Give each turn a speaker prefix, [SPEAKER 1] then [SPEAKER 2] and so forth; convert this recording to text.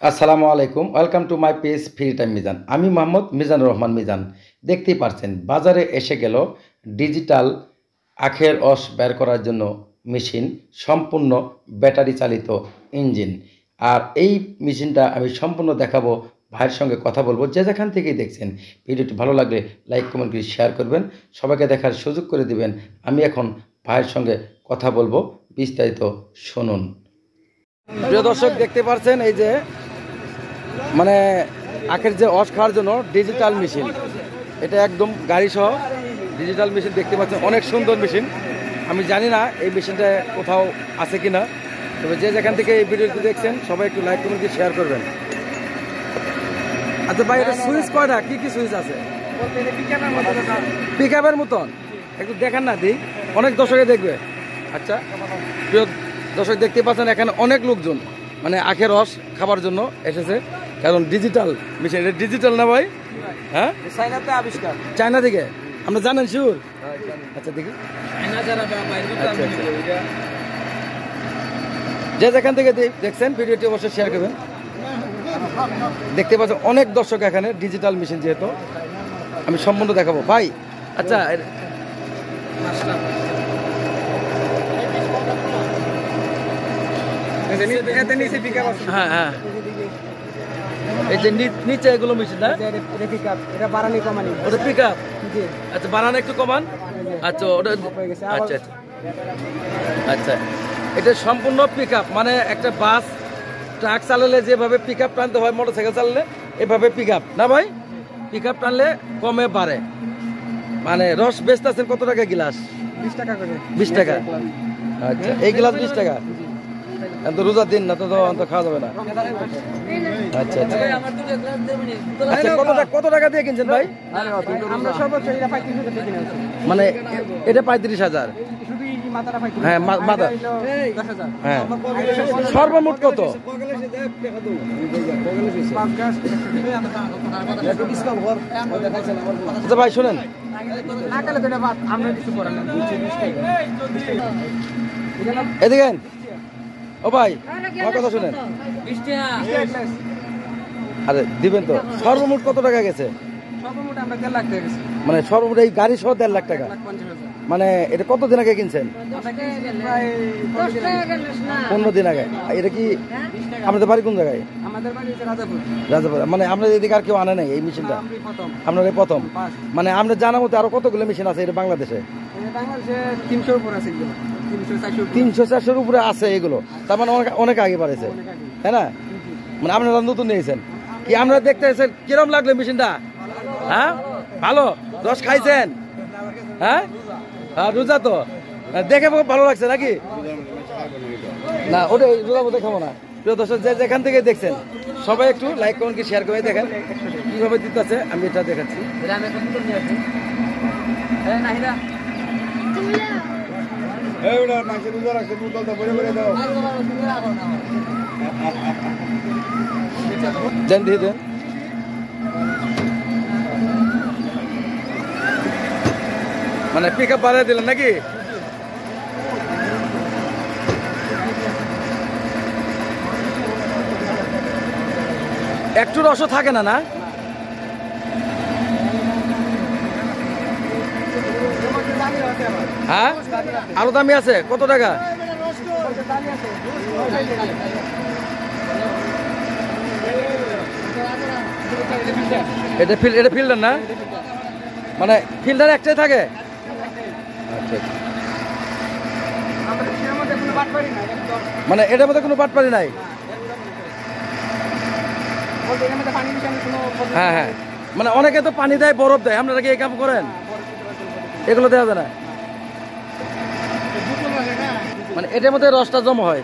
[SPEAKER 1] আসসালামু আলাইকুম, welcome to my page free time Mizan. আমি মোহাম্মদ মিজানুর রহমান মিজান। দেখতেই পারছেন বাজারে এসে গেল ডিজিটাল আখের রস বের করার জন্য মেশিন, সম্পূর্ণ ব্যাটারি চালিত ইঞ্জিন। আর এই মেশিনটা আমি সম্পূর্ণ দেখাবো, ভাইয়ের সঙ্গে কথা বলবো। যে যেখান থেকেই দেখছেন ভিডিওটি ভালো লাগলে লাইক কমেন্ট করে শেয়ার করবেন, সবাইকে দেখার সুযোগ করে দিবেন। আমি এখন ভাইয়ের সঙ্গে কথা বলবো, বিস্তারিত শুনুন। প্রিয় দর্শক, দেখতে পাচ্ছেন এই যে মানে আখের যে রস খাওয়ার জন্য ডিজিটাল মেশিন, এটা একদম গাড়ি সহ ডিজিটাল মেশিন দেখতে পাচ্ছেন। অনেক সুন্দর মেশিন। আমি জানি না এই মেশিনটা কোথাও আছে কিনা, তবে যে যেখান থেকে এই ভিডিওটি দেখছেন সবাই একটু লাইক কমেন্ট দিয়ে শেয়ার করবেন। আচ্ছা ভাই, এটা সুইচ কয়টা, কি কি সুইচ আছে? পিক আপের মতন একটু দেখেন না, দিই অনেক দর্শকে দেখবে। আচ্ছা প্রিয় দর্শক, দেখতে পাচ্ছেন এখানে অনেক লোকজন মানে আখের রস খাবার জন্য এসেছে, কারণ ডিজিটাল মেশিন। এটা ডিজিটাল না ভাই? হ্যাঁ, চায়নাতে আবিষ্কার, চায়না থেকে। আপনি জানেন শিওর? আচ্ছা দেখি, যে যেখান থেকে দেখছেন ভিডিওটি অবশ্যই শেয়ার করবেন। দেখতে পাচ্ছেন অনেক দর্শক এখানে, ডিজিটাল মেশিন যেহেতু আমি সম্পূর্ণ দেখাবো ভাই। আচ্ছা হ্যাঁ হ্যাঁ, এই যে নিচে এগুলো মেশিন না, ওটা পিক আপ। আচ্ছা, বাড়ানো একটু কমান। আচ্ছা ওটা, আচ্ছা আচ্ছা আচ্ছা, এটা সম্পূর্ণ পিক আপ। মানে একটা বাস ট্রাক চালালে যেভাবে পিক আপ টানতে হয়, মোটরসাইকেল চালালে এভাবে পিক আপ না ভাই? পিক আপ টানলে কমে বাড়ে। মানে রস বেচতেছেন কত টাকা গিলাস? 20 টাকা করে। 20 টাকা? আচ্ছা, এই গ্লাস 20 টাকা। তো রোজার দিন না, তো খাওয়া যাবে না। আচ্ছা আচ্ছা, কত টাকা দিয়ে কিনছেন ভাই? মানে এটা 35,000। হ্যাঁ মাথা, হ্যাঁ সর্বমোট কত? আচ্ছা ভাই শুনেন, এদিকে ও ভাই আমার কথা শুনেন। আরে দিবেন তো। সর্বমোট কত টাকা গেছে? মানে সর্বমোট এই গাড়ি সহ 1.5 লাখ টাকা। মানে এটা কত দিন আগে কিনছেন? 15 দিন আগে। এটা কি আপনাদের বাড়ি কোন জায়গায়? রাজাপুর। মানে আপনাদের এদিকে আর কেউ আনে নাই এই মেশিনটা? আপনার এই প্রথম? মানে আপনার জানা মতে আরো কতগুলো মেশিন আছে এটা বাংলাদেশে? 300-400 উপরে আছে এগুলো। তার মানে অনেক আগে বাড়েছে, তাই না? মানে আপনারা নতুন নিয়েছেন কি? আপনারা দেখতে এসেছেন, কিরম লাগলো মেশিনটা? হ্যাঁ ভালো? রস খাইছেন? হ্যাঁ রোজা তো দেখে ভালো লাগছে নাকি? না ওটা রোজা মতো খাবো না। প্রিয় দর্শক, যে যেখান থেকে দেখছেন সবাই একটু লাইক কমেন্ট কি শেয়ার করে দেখেন কিভাবে দিতে আছে। আমি এটা দেখাচ্ছি। দেন দিয়ে দেন। মানে পিক আপ বাড়িয়ে দিলেন নাকি? একটু রসও থাকে না? না হ্যাঁ, আরো দামি আছে। কত টাকা? এটা ফিল্টার না? মানে ফিল্টার একটাই থাকে? আচ্ছা, মানে এটার মধ্যে কোনো বাটপারি নাই? হ্যাঁ হ্যাঁ, মানে অনেকে তো পানি দেয়, বরফ দেয়, আপনারা কি এই কাম করেন? এগুলো দেওয়া যায় না? মানে এটার মধ্যে রসটা জমা হয়।